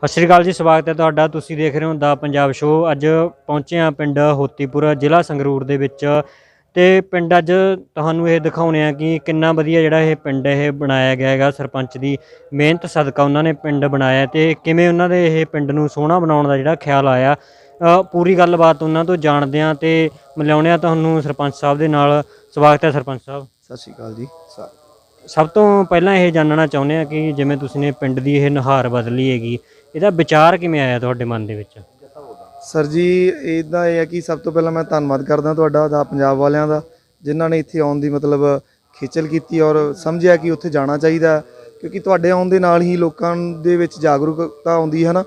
ਸਤਿ ਸ਼੍ਰੀ ਅਕਾਲ ਜੀ, ਸਵਾਗਤ ਹੈ ਤੁਹਾਡਾ। ਤੁਸੀਂ ਦੇਖ ਰਹੇ ਹੋ ਦਾ ਪੰਜਾਬ ਸ਼ੋਅ। ਅੱਜ ਪਹੁੰਚੇ ਹਾਂ ਪਿੰਡ ਹੋਤੀਪੁਰ, ਜ਼ਿਲ੍ਹਾ ਸੰਗਰੂਰ ਦੇ ਵਿੱਚ। ਤੇ ਪਿੰਡ ਅੱਜ ਤੁਹਾਨੂੰ ਇਹ ਦਿਖਾਉਂਦੇ ਆ ਕਿ ਕਿੰਨਾ ਵਧੀਆ ਜਿਹੜਾ ਇਹ ਪਿੰਡ ਇਹ ਬਣਾਇਆ ਗਿਆ ਹੈਗਾ। ਸਰਪੰਚ ਦੀ ਮਿਹਨਤ ਸਦਕਾ ਉਹਨਾਂ ਨੇ ਪਿੰਡ ਬਣਾਇਆ ਤੇ ਕਿਵੇਂ ਉਹਨਾਂ ਦੇ ਇਹ ਪਿੰਡ ਨੂੰ ਸੋਹਣਾ ਬਣਾਉਣ ਦਾ ਜਿਹੜਾ ਖਿਆਲ ਆਇਆ। ਪੂਰੀ ਗੱਲਬਾਤ ਉਹਨਾਂ ਤੋਂ ਜਾਣਦੇ ਹਾਂ ਤੇ ਮਿਲਾਉਂਦੇ ਹਾਂ ਤੁਹਾਨੂੰ ਸਰਪੰਚ ਸਾਹਿਬ ਦੇ ਨਾਲ। ਸਵਾਗਤ ਹੈ ਸਰਪੰਚ ਸਾਹਿਬ। ਸਤਿ ਸ਼੍ਰੀ ਅਕਾਲ ਜੀ। ਸਭ ਤੋਂ ਪਹਿਲਾਂ ਇਹ ਜਾਣਨਾ ਚਾਹੁੰਦੇ ਹਾਂ ਕਿ ਜਿਵੇਂ ਤੁਸੀਂ ਨੇ ਪਿੰਡ ਦੀ ਇਹ ਨੁਹਾਰ ਬਦਲੀ ਹੈਗੀ, ਇਹਦਾ ਵਿਚਾਰ ਕਿਵੇਂ ਆਇਆ ਤੁਹਾਡੇ ਮਨ ਦੇ ਵਿੱਚ? ਸਰ ਜੀ, ਇੱਦਾਂ ਇਹ ਹੈ ਕਿ ਸਭ ਤੋਂ ਪਹਿਲਾਂ ਮੈਂ ਧੰਨਵਾਦ ਕਰਦਾ ਤੁਹਾਡਾ ਦਾ ਪੰਜਾਬ ਵਾਲਿਆਂ ਦਾ, ਜਿਨ੍ਹਾਂ ਨੇ ਇੱਥੇ ਆਉਣ ਦੀ ਮਤਲਬ ਖੇਚਲ ਕੀਤੀ ਔਰ ਸਮਝਿਆ ਕਿ ਉੱਥੇ ਜਾਣਾ ਚਾਹੀਦਾ, ਕਿਉਂਕਿ ਤੁਹਾਡੇ ਆਉਣ ਦੇ ਨਾਲ ਹੀ ਲੋਕਾਂ ਦੇ ਵਿੱਚ ਜਾਗਰੂਕਤਾ ਆਉਂਦੀ ਹੈ ਨਾ।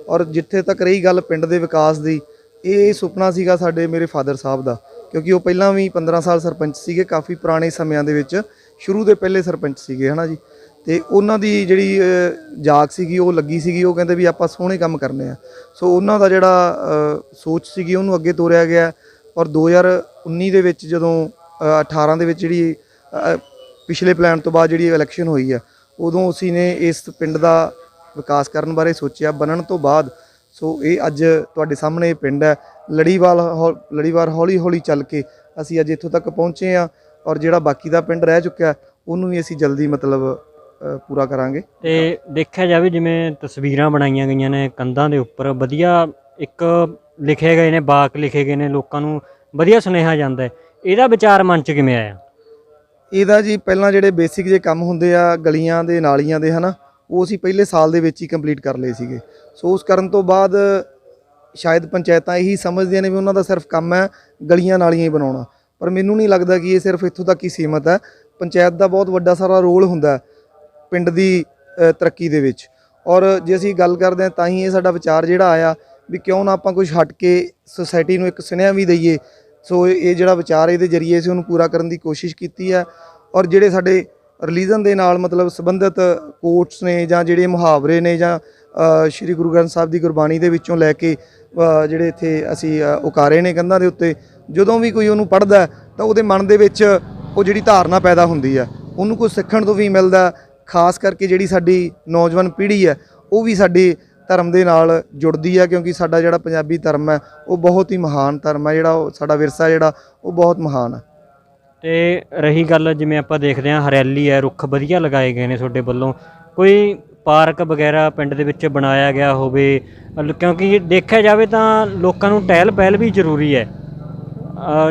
ਔਰ ਜਿੱਥੇ ਤੱਕ ਰਹੀ ਗੱਲ ਪਿੰਡ ਦੇ ਵਿਕਾਸ ਦੀ, ਇਹ ਸੁਪਨਾ ਸੀਗਾ ਸਾਡੇ ਮੇਰੇ ਫਾਦਰ ਸਾਹਿਬ ਦਾ, ਕਿਉਂਕਿ ਉਹ ਪਹਿਲਾਂ ਵੀ 15 ਸਾਲ ਸਰਪੰਚ ਸੀਗੇ, ਕਾਫੀ ਪੁਰਾਣੇ ਸਮਿਆਂ ਦੇ ਵਿੱਚ ਸ਼ੁਰੂ ਦੇ ਪਹਿਲੇ ਸਰਪੰਚ ਸੀਗੇ ਹੈ ਨਾ ਜੀ। ਤੇ ਉਹਨਾਂ ਦੀ ਜਿਹੜੀ ਜਾਗ ਸੀਗੀ ਉਹ ਲੱਗੀ ਸੀਗੀ, ਉਹ ਕਹਿੰਦੇ ਵੀ ਆਪਾਂ ਸੋਹਣੇ ਕੰਮ ਕਰਨੇ ਆ। ਸੋ ਉਹਨਾਂ ਦਾ ਜਿਹੜਾ ਸੋਚ ਸੀਗੀ ਉਹਨੂੰ ਅੱਗੇ ਤੋਰਿਆ ਗਿਆ। ਔਰ 2019 ਦੇ ਵਿੱਚ ਜਦੋਂ 18 ਦੇ ਵਿੱਚ ਜਿਹੜੀ ਪਿਛਲੇ ਪਲਾਨ ਤੋਂ ਬਾਅਦ ਜਿਹੜੀ ਇਲੈਕਸ਼ਨ ਹੋਈ ਹੈ, ਉਦੋਂ ਅਸੀਂ ਨੇ ਇਸ ਪਿੰਡ ਦਾ ਵਿਕਾਸ ਕਰਨ ਬਾਰੇ ਸੋਚਿਆ ਬਣਨ ਤੋਂ ਬਾਅਦ। ਸੋ ਇਹ ਅੱਜ ਤੁਹਾਡੇ ਸਾਹਮਣੇ ਇਹ ਪਿੰਡ ਹੈ। ਲੜੀਵਾਰ ਹੌਲੀ ਹੌਲੀ ਚੱਲ ਕੇ ਅਸੀਂ ਅੱਜ ਇੱਥੋਂ ਤੱਕ ਪਹੁੰਚੇ ਹਾਂ। ਔਰ ਜਿਹੜਾ ਬਾਕੀ ਦਾ ਪਿੰਡ ਰਹਿ ਚੁੱਕਿਆ ਉਹਨੂੰ ਵੀ ਅਸੀਂ ਜਲਦੀ ਮਤਲਬ ਪੂਰਾ ਕਰਾਂਗੇ। ਤੇ ਦੇਖਿਆ ਜਾਵੇ ਜਿਵੇਂ ਤਸਵੀਰਾਂ ਬਣਾਈਆਂ ਗਈਆਂ ਨੇ ਕੰਧਾਂ ਦੇ ਉੱਪਰ, ਵਧੀਆ ਇੱਕ ਲਿਖੇ ਗਏ ਨੇ, ਵਾਕ ਲਿਖੇ ਗਏ ਨੇ, ਲੋਕਾਂ ਨੂੰ ਵਧੀਆ ਸੁਨੇਹਾ ਜਾਂਦਾ ਹੈ। ਇਹਦਾ ਵਿਚਾਰ ਮਨ 'ਚ ਕਿਵੇਂ ਆਇਆ? ਇਹਦਾ ਜੀ ਪਹਿਲਾਂ ਜਿਹੜੇ ਬੇਸਿਕ ਜੇ ਕੰਮ ਹੁੰਦੇ ਆ ਗਲੀਆਂ ਦੇ ਨਾਲੀਆਂ ਦੇ ਹੈ ਨਾ, ਉਹ ਅਸੀਂ ਪਹਿਲੇ ਸਾਲ ਦੇ ਵਿੱਚ ਹੀ ਕੰਪਲੀਟ ਕਰ ਲਏ ਸੀਗੇ। ਸੋ ਉਸ ਕਰਨ ਤੋਂ ਬਾਅਦ ਸ਼ਾਇਦ ਪੰਚਾਇਤਾਂ ਇਹੀ ਸਮਝਦੀਆਂ ਨੇ ਵੀ ਉਹਨਾਂ ਦਾ ਸਿਰਫ ਕੰਮ ਹੈ ਗਲੀਆਂ ਨਾਲੀਆਂ ਹੀ ਬਣਾਉਣਾ, ਪਰ ਮੈਨੂੰ ਨਹੀਂ ਲੱਗਦਾ ਕਿ ਇਹ ਸਿਰਫ ਇੱਥੋਂ ਤੱਕ ਹੀ ਸੀਮਤ ਹੈ। ਪੰਚਾਇਤ ਦਾ ਬਹੁਤ ਵੱਡਾ ਸਾਰਾ ਰੋਲ ਹੁੰਦਾ ਪਿੰਡ ਦੀ ਤਰੱਕੀ ਦੇ ਵਿੱਚ। ਔਰ ਜੇ ਅਸੀਂ ਗੱਲ ਕਰਦੇ ਹਾਂ ਤਾਂ ਹੀ ਇਹ ਸਾਡਾ ਵਿਚਾਰ ਜਿਹੜਾ ਆਇਆ ਵੀ ਕਿਉਂ ਨਾ ਆਪਾਂ ਕੁਝ ਹਟ ਕੇ ਸੁਸਾਇਟੀ ਨੂੰ ਇੱਕ ਸੁਨੇਹਾ ਵੀ ਦਈਏ। ਸੋ ਇਹ ਜਿਹੜਾ ਵਿਚਾਰ ਇਹਦੇ ਜ਼ਰੀਏ ਅਸੀਂ ਉਹਨੂੰ ਪੂਰਾ ਕਰਨ ਦੀ ਕੋਸ਼ਿਸ਼ ਕੀਤੀ ਹੈ। ਔਰ ਜਿਹੜੇ ਸਾਡੇ ਰਿਲੀਜਨ ਦੇ ਨਾਲ ਮਤਲਬ ਸੰਬੰਧਿਤ ਕੋਟਸ ਨੇ ਜਾਂ ਜਿਹੜੇ ਮੁਹਾਵਰੇ ਨੇ ਜਾਂ ਸ਼੍ਰੀ ਗੁਰੂ ਗ੍ਰੰਥ ਸਾਹਿਬ ਦੀ ਗੁਰਬਾਣੀ ਦੇ ਵਿੱਚੋਂ ਲੈ ਕੇ ਜਿਹੜੇ ਇੱਥੇ ਅਸੀਂ ਉਕਾਰੇ ਨੇ ਕੰਧਾਂ ਦੇ ਉੱਤੇ, ਜਦੋਂ ਵੀ ਕੋਈ ਉਹਨੂੰ ਪੜ੍ਹਦਾ ਤਾਂ ਉਹਦੇ ਮਨ ਦੇ ਵਿੱਚ ਉਹ ਜਿਹੜੀ ਧਾਰਨਾ ਪੈਦਾ ਹੁੰਦੀ ਹੈ, ਉਹਨੂੰ ਕੁਝ ਸਿੱਖਣ ਤੋਂ ਵੀ ਮਿਲਦਾ। ਖਾਸ ਕਰਕੇ ਜਿਹੜੀ ਸਾਡੀ ਨੌਜਵਾਨ ਪੀੜ੍ਹੀ ਹੈ ਉਹ ਵੀ ਸਾਡੇ ਧਰਮ ਦੇ ਨਾਲ ਜੁੜਦੀ ਹੈ, ਕਿਉਂਕਿ ਸਾਡਾ ਜਿਹੜਾ ਪੰਜਾਬੀ ਧਰਮ ਹੈ ਉਹ ਬਹੁਤ ਹੀ ਮਹਾਨ ਧਰਮ ਹੈ। ਜਿਹੜਾ ਉਹ ਸਾਡਾ ਵਿਰਸਾ ਜਿਹੜਾ ਉਹ ਬਹੁਤ ਮਹਾਨ ਹੈ। ਤੇ ਰਹੀ ਗੱਲ ਜਿਵੇਂ ਆਪਾਂ ਦੇਖਦੇ ਹਾਂ ਹਰਿਆਲੀ ਹੈ, ਰੁੱਖ ਵਧੀਆ ਲਗਾਏ ਗਏ ਨੇ ਤੁਹਾਡੇ ਵੱਲੋਂ, ਕੋਈ ਪਾਰਕ ਵਗੈਰਾ ਪਿੰਡ ਦੇ ਵਿੱਚ ਬਣਾਇਆ ਗਿਆ ਹੋਵੇ? ਕਿਉਂਕਿ ਦੇਖਿਆ ਜਾਵੇ ਤਾਂ ਲੋਕਾਂ ਨੂੰ ਟਹਿਲ ਪਹਿਲ ਵੀ ਜ਼ਰੂਰੀ ਹੈ,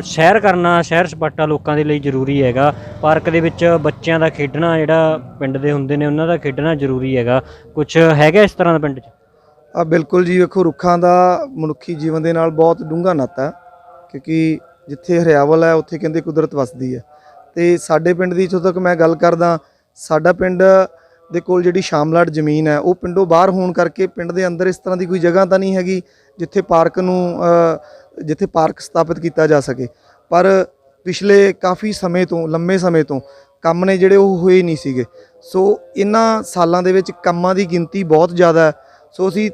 ਸੈਰ ਕਰਨਾ, ਸੈਰ ਸਪਾਟਾ ਲੋਕਾਂ ਦੇ ਲਈ ਜ਼ਰੂਰੀ ਹੈਗਾ। ਪਾਰਕ ਦੇ ਵਿੱਚ ਬੱਚਿਆਂ ਦਾ ਖੇਡਣਾ, ਜਿਹੜਾ ਪਿੰਡ ਦੇ ਹੁੰਦੇ ਨੇ ਉਹਨਾਂ ਦਾ ਖੇਡਣਾ ਜ਼ਰੂਰੀ ਹੈਗਾ। ਕੁਛ ਹੈਗਾ ਇਸ ਤਰ੍ਹਾਂ ਦਾ ਪਿੰਡ 'ਚ? ਬਿਲਕੁਲ ਜੀ, ਵੇਖੋ ਰੁੱਖਾਂ ਦਾ ਮਨੁੱਖੀ ਜੀਵਨ ਦੇ ਨਾਲ ਬਹੁਤ ਡੂੰਘਾ ਨਾਤਾ ਹੈ, ਕਿਉਂਕਿ ਜਿੱਥੇ ਹਰਿਆਵਲ ਹੈ ਉੱਥੇ ਕਹਿੰਦੇ ਕੁਦਰਤ ਵਸਦੀ ਹੈ। ਤੇ ਸਾਡੇ ਪਿੰਡ ਦੀ ਇੱਥੋਂ ਤੱਕ ਮੈਂ ਗੱਲ ਕਰਦਾ, ਸਾਡਾ ਪਿੰਡ ਦੇ ਕੋਲ ਜਿਹੜੀ ਸ਼ਾਮਲਾਟ ਜ਼ਮੀਨ ਹੈ ਉਹ ਪਿੰਡੋਂ ਬਾਹਰ ਹੋਣ ਕਰਕੇ ਪਿੰਡ ਦੇ ਅੰਦਰ ਇਸ ਤਰ੍ਹਾਂ ਦੀ ਕੋਈ ਜਗ੍ਹਾ ਤਾਂ ਨਹੀਂ ਹੈਗੀ ਜਿੱਥੇ ਪਾਰਕ ਸਥਾਪਿਤ ਕੀਤਾ ਜਾ ਸਕੇ। ਪਰ ਪਿਛਲੇ ਕਾਫੀ ਸਮੇਂ ਤੋਂ, ਲੰਮੇ ਸਮੇਂ ਤੋਂ ਕੰਮ ਨੇ ਜਿਹੜੇ ਉਹ ਹੋਏ ਨਹੀਂ ਸੀਗੇ। ਸੋ ਇਹਨਾਂ ਸਾਲਾਂ ਦੇ ਵਿੱਚ ਕੰਮਾਂ ਦੀ ਗਿਣਤੀ ਬਹੁਤ ਜ਼ਿਆਦਾ ਹੈ। ਸੋ ਅਸੀਂ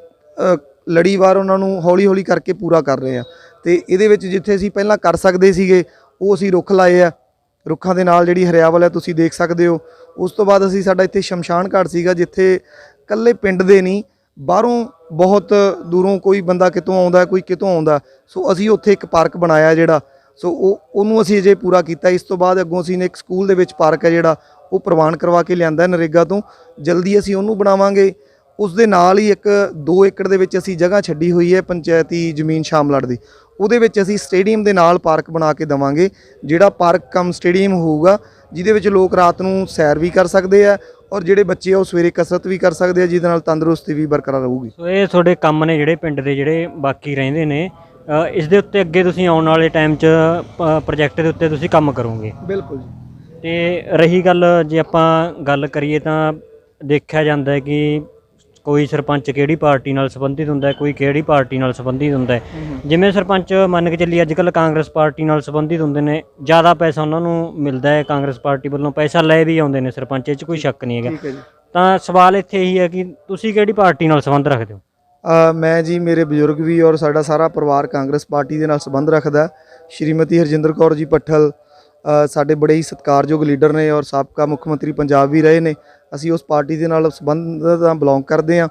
ਲੜੀਵਾਰ ਉਹਨਾਂ ਨੂੰ ਹੌਲੀ ਹੌਲੀ ਕਰਕੇ ਪੂਰਾ ਕਰ ਰਹੇ ਹਾਂ। ਤੇ ਇਹਦੇ ਵਿੱਚ ਜਿੱਥੇ ਅਸੀਂ ਪਹਿਲਾਂ ਕਰ ਸਕਦੇ ਸੀਗੇ ਉਹ ਅਸੀਂ ਰੁੱਖ ਲਾਏ ਆ, ਰੁੱਖਾਂ ਦੇ ਨਾਲ ਜਿਹੜੀ ਹਰਿਆਵਲ ਹੈ ਤੁਸੀਂ ਦੇਖ ਸਕਦੇ ਹੋ। ਉਸ ਤੋਂ ਬਾਅਦ ਸਾਡਾ ਇੱਥੇ ਸ਼ਮਸ਼ਾਨ ਘਾਟ ਸੀਗਾ, ਜਿੱਥੇ ਇਕੱਲੇ ਪਿੰਡ ਦੇ ਨਹੀਂ, ਬਾਹਰੋਂ ਬਹੁਤ ਦੂਰੋਂ ਕੋਈ ਬੰਦਾ ਕਿਤੋਂ ਆਉਂਦਾ, ਕੋਈ ਕਿਤੋਂ ਆਉਂਦਾ। ਸੋ ਅਸੀਂ ਉੱਥੇ ਇੱਕ ਪਾਰਕ ਬਣਾਇਆ ਜਿਹੜਾ, ਸੋ ਉਹਨੂੰ ਅਸੀਂ ਅਜੇ ਪੂਰਾ ਕੀਤਾ। ਇਸ ਤੋਂ ਬਾਅਦ ਅੱਗੋਂ ਅਸੀਂ ਨੇ ਇੱਕ ਸਕੂਲ ਦੇ ਵਿੱਚ ਪਾਰਕ ਹੈ ਜਿਹੜਾ ਉਹ ਪ੍ਰਵਾਨ ਕਰਵਾ ਕੇ ਲਿਆਂਦਾ ਨਰੇਗਾ ਤੋਂ, ਜਲਦੀ ਅਸੀਂ ਉਹਨੂੰ ਬਣਾਵਾਂਗੇ। ਉਸ ਦੇ ਨਾਲ ਹੀ 2 ਏਕੜ ਦੇ ਵਿੱਚ ਅਸੀਂ ਜਗ੍ਹਾ ਛੱਡੀ ਹੋਈ ਹੈ ਪੰਚਾਇਤੀ ਜ਼ਮੀਨ ਸ਼ਾਮਲਾਟ ਦੀ, ਉਹਦੇ ਵਿੱਚ ਅਸੀਂ ਸਟੇਡੀਅਮ ਦੇ ਨਾਲ ਪਾਰਕ ਬਣਾ ਕੇ ਦੇਵਾਂਗੇ, ਜਿਹੜਾ ਪਾਰਕ ਕਮ ਸਟੇਡੀਅਮ ਹੋਊਗਾ, ਜਿਹਦੇ ਵਿੱਚ ਲੋਕ ਰਾਤ ਨੂੰ ਸੈਰ ਵੀ ਕਰ ਸਕਦੇ ਆ ਔਰ ਜਿਹੜੇ ਬੱਚੇ ਆ ਉਹ ਸਵੇਰੇ ਕਸਰਤ ਵੀ ਕਰ ਸਕਦੇ ਆ, ਜਿਹਦੇ ਨਾਲ ਤੰਦਰੁਸਤੀ ਵੀ ਬਰਕਰਾਰ ਰਹੂਗੀ। ਸੋ ਇਹ ਤੁਹਾਡੇ ਕੰਮ ਨੇ ਜਿਹੜੇ ਪਿੰਡ ਦੇ ਜਿਹੜੇ ਬਾਕੀ ਰਹਿੰਦੇ ਨੇ, ਇਸ ਦੇ ਉੱਤੇ ਅੱਗੇ ਤੁਸੀਂ ਆਉਣ ਵਾਲੇ ਟਾਈਮ 'ਚ ਪ੍ਰੋਜੈਕਟ ਦੇ ਉੱਤੇ ਤੁਸੀਂ ਕੰਮ ਕਰੋਗੇ? ਬਿਲਕੁਲ ਜੀ। ਤੇ ਰਹੀ ਗੱਲ, ਜੇ ਆਪਾਂ ਗੱਲ ਕਰੀਏ ਤਾਂ ਦੇਖਿਆ ਜਾਂਦਾ ਹੈ ਕਿ ਕੋਈ ਸਰਪੰਚ ਕਿਹੜੀ ਪਾਰਟੀ ਨਾਲ ਸੰਬੰਧਿਤ ਹੁੰਦਾ, ਕੋਈ ਕਿਹੜੀ ਪਾਰਟੀ ਨਾਲ ਸੰਬੰਧਿਤ ਹੁੰਦਾ। ਜਿਵੇਂ ਸਰਪੰਚ ਮੰਨ ਕੇ ਚੱਲੀ ਅੱਜ ਕੱਲ੍ਹ ਕਾਂਗਰਸ ਪਾਰਟੀ ਨਾਲ ਸੰਬੰਧਿਤ ਹੁੰਦੇ ਨੇ, ਜ਼ਿਆਦਾ ਪੈਸਾ ਉਹਨਾਂ ਨੂੰ ਮਿਲਦਾ ਹੈ, ਕਾਂਗਰਸ ਪਾਰਟੀ ਵੱਲੋਂ ਪੈਸਾ ਲੈ ਵੀ ਆਉਂਦੇ ਨੇ ਸਰਪੰਚ, ਇਹ 'ਚ ਕੋਈ ਸ਼ੱਕ ਨਹੀਂ ਹੈਗਾ। ਤਾਂ ਸਵਾਲ ਇੱਥੇ ਇਹੀ ਹੈ ਕਿ ਤੁਸੀਂ ਕਿਹੜੀ ਪਾਰਟੀ ਨਾਲ ਸੰਬੰਧ ਰੱਖਦੇ ਹੋ? ਮੈਂ ਜੀ, ਮੇਰੇ ਬਜ਼ੁਰਗ ਵੀ ਔਰ ਸਾਡਾ ਸਾਰਾ ਪਰਿਵਾਰ ਕਾਂਗਰਸ ਪਾਰਟੀ ਦੇ ਨਾਲ ਸੰਬੰਧ ਰੱਖਦਾ। ਸ਼੍ਰੀਮਤੀ ਹਰਜਿੰਦਰ ਕੌਰ ਜੀ ਭੱਠਲ ਸਾਡੇ ਬੜੇ ਹੀ ਸਤਿਕਾਰਯੋਗ ਲੀਡਰ ਨੇ ਔਰ ਸਾਬਕਾ ਮੁੱਖ ਮੰਤਰੀ ਪੰਜਾਬ ਵੀ ਰਹੇ ਨੇ। ਅਸੀਂ ਉਸ ਪਾਰਟੀ ਦੇ ਨਾਲ ਸੰਬੰਧ ਦਾ ਬਿਲੋਂਗ ਕਰਦੇ ਹਾਂ।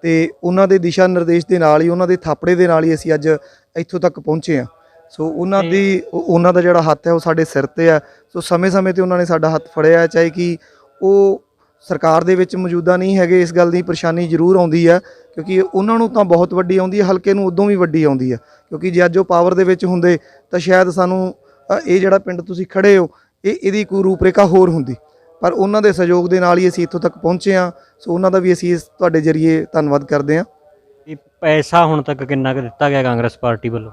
ਤੇ ਉਹਨਾਂ ਦੇ ਦਿਸ਼ਾ ਨਿਰਦੇਸ਼ ਦੇ ਨਾਲ ਹੀ, ਉਹਨਾਂ ਦੇ ਥਾਪੜੇ ਦੇ ਨਾਲ ਹੀ ਅਸੀਂ ਅੱਜ ਇੱਥੋਂ ਤੱਕ ਪਹੁੰਚੇ ਹਾਂ। ਸੋ ਉਹਨਾਂ ਦਾ ਜਿਹੜਾ ਹੱਥ ਹੈ ਉਹ ਸਾਡੇ ਸਿਰ ਤੇ ਹੈ। ਸੋ ਸਮੇਂ-ਸਮੇਂ ਤੇ ਉਹਨਾਂ ਨੇ ਸਾਡਾ ਹੱਥ ਫੜਿਆ ਹੈ, ਚਾਹੇ ਕਿ ਉਹ ਸਰਕਾਰ ਦੇ ਵਿੱਚ ਮੌਜੂਦਾ ਨਹੀਂ ਹੈਗੇ। ਇਸ ਗੱਲ ਦੀ ਪਰੇਸ਼ਾਨੀ ਜ਼ਰੂਰ ਆਉਂਦੀ ਹੈ, ਕਿਉਂਕਿ ਉਹਨਾਂ ਨੂੰ ਤਾਂ ਬਹੁਤ ਵੱਡੀ ਆਉਂਦੀ ਹੈ, ਹਲਕੇ ਨੂੰ ਉਦੋਂ ਵੀ ਵੱਡੀ ਆਉਂਦੀ ਹੈ, ਕਿਉਂਕਿ ਜੇ ਅੱਜ ਉਹ ਪਾਵਰ ਦੇ ਵਿੱਚ ਹੁੰਦੇ ਤਾਂ ਸ਼ਾਇਦ ਸਾਨੂੰ ਇਹ ਜਿਹੜਾ ਪਿੰਡ ਤੁਸੀਂ ਖੜੇ ਹੋ ਇਹਦੀ ਕੋਈ ਰੂਪਰੇਖਾ ਹੋਰ ਹੁੰਦੀ। ਪਰ ਉਹਨਾਂ ਦੇ ਸਹਿਯੋਗ ਦੇ ਨਾਲ ਹੀ ਅਸੀਂ ਇੱਥੋਂ ਤੱਕ ਪਹੁੰਚੇ ਹਾਂ। ਸੋ ਉਹਨਾਂ ਦਾ ਵੀ ਅਸੀਂ ਇਸ ਤੁਹਾਡੇ ਜ਼ਰੀਏ ਧੰਨਵਾਦ ਕਰਦੇ ਹਾਂ। ਇਹ ਪੈਸਾ ਹੁਣ ਤੱਕ ਕਿੰਨਾ ਕੁ ਦਿੱਤਾ ਗਿਆ ਕਾਂਗਰਸ ਪਾਰਟੀ ਵੱਲੋਂ?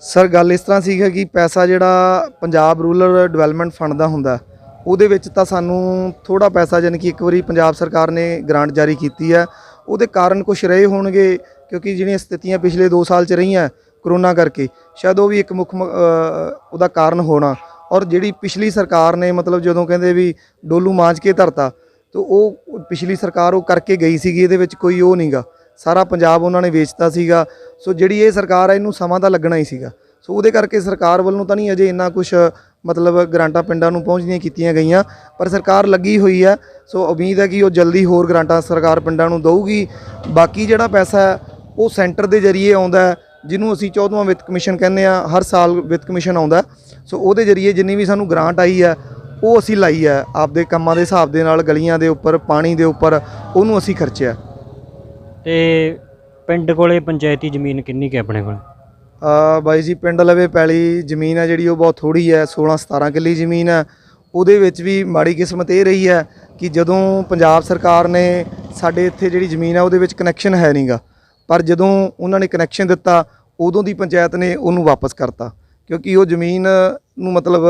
ਸਰ, ਗੱਲ ਇਸ ਤਰ੍ਹਾਂ ਸੀਗਾ ਕਿ ਪੈਸਾ ਜਿਹੜਾ ਪੰਜਾਬ ਰੂਰਲ ਡਿਵੈਲਪਮੈਂਟ ਫੰਡ ਦਾ ਹੁੰਦਾ, ਉਹਦੇ ਵਿੱਚ ਤਾਂ ਸਾਨੂੰ ਥੋੜਾ ਪੈਸਾ, ਯਾਨੀ ਕਿ ਇੱਕ ਵਾਰੀ ਪੰਜਾਬ ਸਰਕਾਰ ਨੇ ਗ੍ਰਾਂਟ ਜਾਰੀ ਕੀਤੀ ਹੈ। ਉਹਦੇ ਕਾਰਨ ਕੁਝ ਰਹੇ ਹੋਣਗੇ, ਕਿਉਂਕਿ ਜਿਹੜੀਆਂ ਸਥਿਤੀਆਂ ਪਿਛਲੇ 2 ਸਾਲ 'ਚ ਰਹੀਆਂ ਕਰੋਨਾ ਕਰਕੇ, ਸ਼ਾਇਦ ਉਹ ਵੀ ਇੱਕ ਮੁੱਖ ਉਹਦਾ ਕਾਰਨ ਹੋਣਾ। ਔਰ ਜਿਹੜੀ ਪਿਛਲੀ ਸਰਕਾਰ ਨੇ ਮਤਲਬ ਜਦੋਂ ਕਹਿੰਦੇ ਵੀ ਡੋਲੂ ਮਾਂਜ ਕੇ ਧਰਤਾ, ਤਾਂ ਉਹ ਪਿਛਲੀ ਸਰਕਾਰ ਉਹ ਕਰਕੇ ਗਈ ਸੀਗੀ। ਇਹਦੇ ਵਿੱਚ ਕੋਈ ਉਹ ਨਹੀਂਗਾ, ਸਾਰਾ ਪੰਜਾਬ ਉਹਨਾਂ ਨੇ ਵੇਚਤਾ ਸੀਗਾ। ਸੋ ਜਿਹੜੀ ਇਹ ਸਰਕਾਰ ਹੈ ਇਹਨੂੰ ਸਮਾਂ ਤਾਂ ਲੱਗਣਾ ਹੀ ਸੀਗਾ। ਸੋ ਉਹਦੇ ਕਰਕੇ ਸਰਕਾਰ ਵੱਲੋਂ ਤਾਂ ਨਹੀਂ ਅਜੇ ਇੰਨਾ ਕੁਝ ਮਤਲਬ ਗ੍ਰਾਂਟਾਂ ਪਿੰਡਾਂ ਨੂੰ ਪਹੁੰਚਦੀਆਂ ਕੀਤੀਆਂ ਗਈਆਂ, ਪਰ ਸਰਕਾਰ ਲੱਗੀ ਹੋਈ ਹੈ। ਸੋ ਉਮੀਦ ਹੈ ਕਿ ਉਹ ਜਲਦੀ ਹੋਰ ਗ੍ਰਾਂਟਾਂ ਸਰਕਾਰ ਪਿੰਡਾਂ ਨੂੰ ਦਊਗੀ। ਬਾਕੀ ਜਿਹੜਾ ਪੈਸਾ ਹੈ ਉਹ ਸੈਂਟਰ ਦੇ ਜ਼ਰੀਏ ਆਉਂਦਾ, ਜਿਹਨੂੰ ਅਸੀਂ 14ਵਾਂ ਵਿੱਤ ਕਮਿਸ਼ਨ ਕਹਿੰਦੇ ਆ। ਹਰ ਸਾਲ ਵਿੱਤ ਕਮਿਸ਼ਨ ਆਉਂਦਾ। ਸੋ ਉਹਦੇ ਜ਼ਰੀਏ ਜਿੰਨੀ ਵੀ ਸਾਨੂੰ ਗ੍ਰਾਂਟ ਆਈ ਹੈ ਉਹ ਅਸੀਂ ਲਾਈ ਹੈ ਆਪਦੇ ਕੰਮਾਂ ਦੇ ਹਿਸਾਬ ਦੇ ਨਾਲ, ਗਲੀਆਂ ਦੇ ਉੱਪਰ, ਪਾਣੀ ਦੇ ਉੱਪਰ, ਉਹਨੂੰ ਅਸੀਂ ਖਰਚਿਆ। ਤੇ ਪਿੰਡ ਕੋਲੇ ਪੰਚਾਇਤੀ ਜ਼ਮੀਨ ਕਿੰਨੀ ਕੁ ਆਪਣੇ ਕੋਲ? ਬਾਈ ਜੀ, ਪਿੰਡ ਲਵੇ ਪੈਲੀ ਜ਼ਮੀਨ ਹੈ ਜਿਹੜੀ ਉਹ ਬਹੁਤ ਥੋੜ੍ਹੀ ਹੈ, 16-17 ਕਿੱਲੇ ਜ਼ਮੀਨ ਹੈ। ਉਹਦੇ ਵਿੱਚ ਵੀ ਮਾੜੀ ਕਿਸਮਤ ਇਹ ਰਹੀ ਹੈ ਕਿ ਜਦੋਂ ਪੰਜਾਬ ਸਰਕਾਰ ਨੇ ਸਾਡੇ ਇੱਥੇ ਜਿਹੜੀ ਜ਼ਮੀਨ ਹੈ ਉਹਦੇ ਵਿੱਚ ਕਨੈਕਸ਼ਨ ਹੈ ਨਹੀਂਗਾ, ਪਰ ਜਦੋਂ ਉਹਨਾਂ ਨੇ ਕਨੈਕਸ਼ਨ ਦਿੱਤਾ ਉਦੋਂ ਦੀ ਪੰਚਾਇਤ ਨੇ ਉਹਨੂੰ ਵਾਪਸ ਕਰਤਾ, ਕਿਉਂਕਿ ਉਹ ਜ਼ਮੀਨ ਨੂੰ ਮਤਲਬ